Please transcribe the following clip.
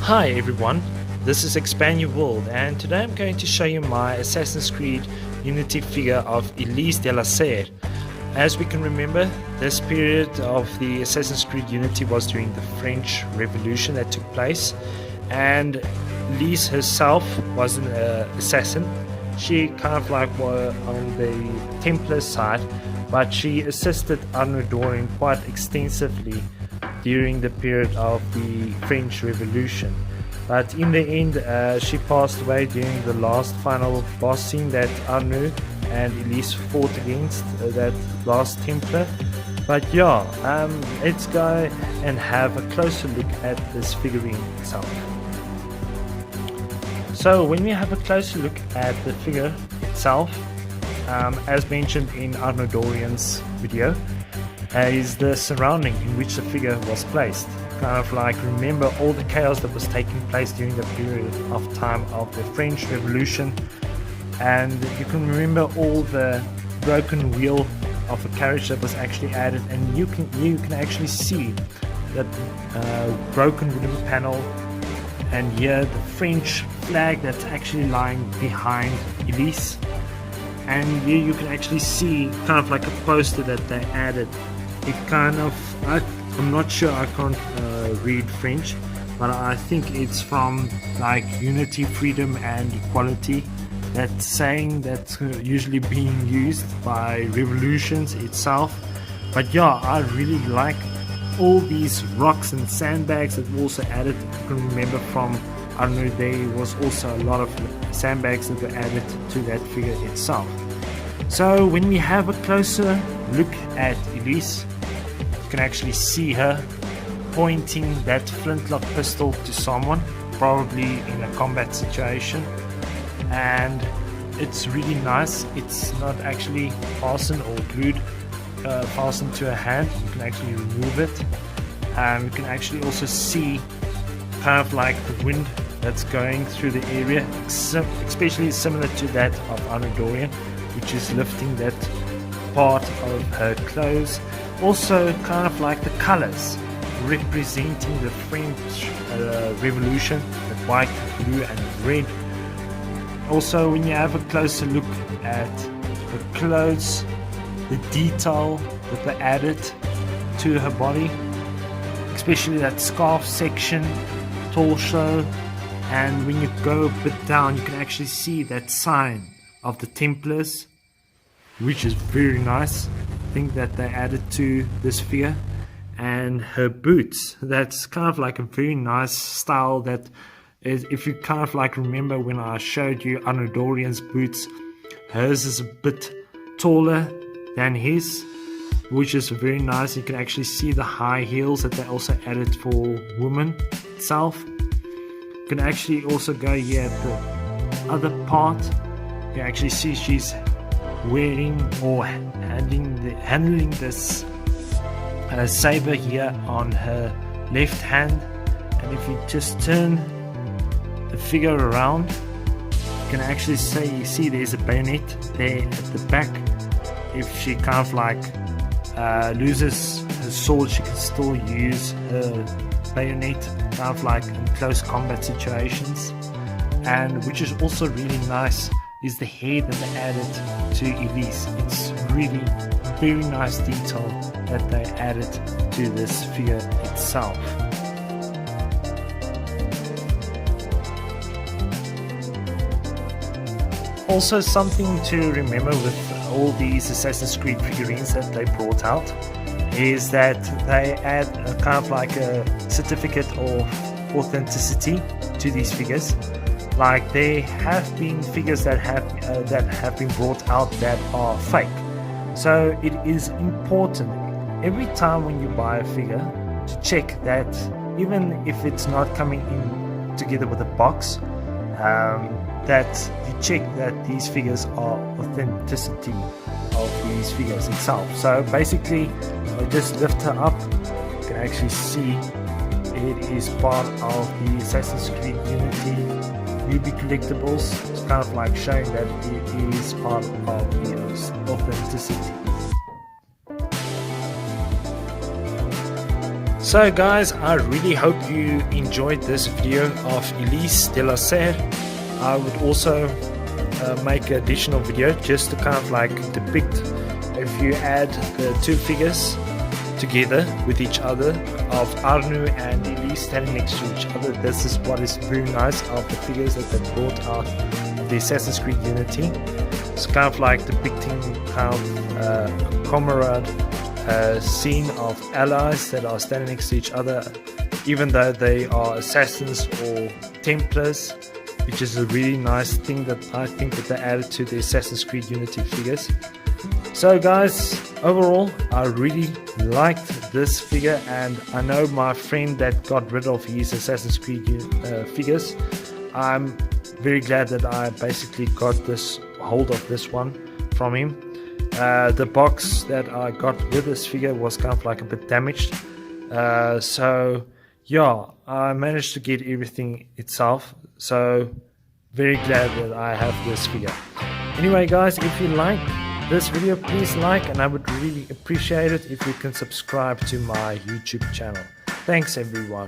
Hi everyone, this is Expand Your World, and today I'm going to show you my Assassin's Creed Unity figure of Elise de la Serre. As we can remember, this period of the Assassin's Creed Unity was during the French Revolution that took place, and Elise herself was an assassin. She kind of like was on the Templar side, but she assisted Arnaud Dorian quite extensively during the period of the French Revolution. But in the end, she passed away during the last final boss scene that Arnaud and Elise fought against, that last Templar. But yeah, let's go and have a closer look at this figurine itself. So when we have a closer look at the figure itself, as mentioned in Arnaud Dorian's video, is the surrounding in which the figure was placed. Kind of like remember all the chaos that was taking place during the period of time of the French Revolution, and you can remember all the broken wheel of a carriage that was actually added, and you can actually see that broken wooden panel, and here the French flag that's actually lying behind Elise, and here you can actually see kind of like a poster that they added. It kind of, I'm not sure, I can't read French, but I think it's from like unity, freedom and equality. That saying that's usually being used by revolutions itself. But yeah, I really like all these rocks and sandbags that were also added. You can remember from Arnaud, there was also a lot of sandbags that were added to that figure itself. So when we have a closer look at Elise, you can actually see her pointing that flintlock pistol to someone, probably in a combat situation, and it's really nice. It's not actually fastened or glued, fastened to her hand. You can actually remove it, and you can actually also see kind of like the wind that's going through the area, especially similar to that of Arnaud Dorian, which is lifting that part of her clothes. Also kind of like the colors representing the French Revolution, the white, blue and red. Also when you have a closer look at the clothes, the detail that they added to her body, especially that scarf section, torso, and when you go a bit down you can actually see that sign of the Templars, which is very nice. I think that they added to this figure. And her boots, that's kind of like a very nice style. That is, if you kind of like remember when I showed you Arnaud Dorian's boots, hers is a bit taller than his, which is very nice. You can actually see the high heels that they also added for women itself. You can actually also go here at the other part. You actually see she's wearing or handling this saber here on her left hand, and if you just turn the figure around, you can actually see there's a bayonet there at the back. If she kind of like loses her sword, she can still use her bayonet kind of like in close combat situations. And which is also really nice is the hair that they added to Elise. It's really very nice detail that they added to this figure itself. Also something to remember with all these Assassin's Creed figurines that they brought out is that they add a kind of like a certificate of authenticity to these figures. Like there have been figures that have been brought out that are fake. So it is important every time when you buy a figure to check that, even if it's not coming in together with a box, that you check that these figures are authenticity of these figures itself. So basically, I just lift her up. You can actually see it is part of the Assassin's Creed Unity Ruby collectibles. It's kind of like showing that it is part of the authenticity. So guys, I really hope you enjoyed this video of Elise de la Serre. I would also make an additional video just to kind of like depict, if you add the two figures together with each other of Arnu and Elise standing next to each other, this is what is very nice of the figures that they brought out of the Assassin's Creed Unity. It's kind of like depicting kind of comrade scene of allies that are standing next to each other, even though they are assassins or Templars, which is a really nice thing that I think that they added to the Assassin's Creed Unity figures. So guys, overall I really liked this figure, and I know my friend that got rid of his Assassin's Creed figures, I'm very glad that I basically got this hold of this one from him. The box that I got with this figure was kind of like a bit damaged, so yeah, I managed to get everything itself, so very glad that I have this figure. Anyway guys, if you like this video, please like, and I would really appreciate it if you can subscribe to my YouTube channel. Thanks everyone.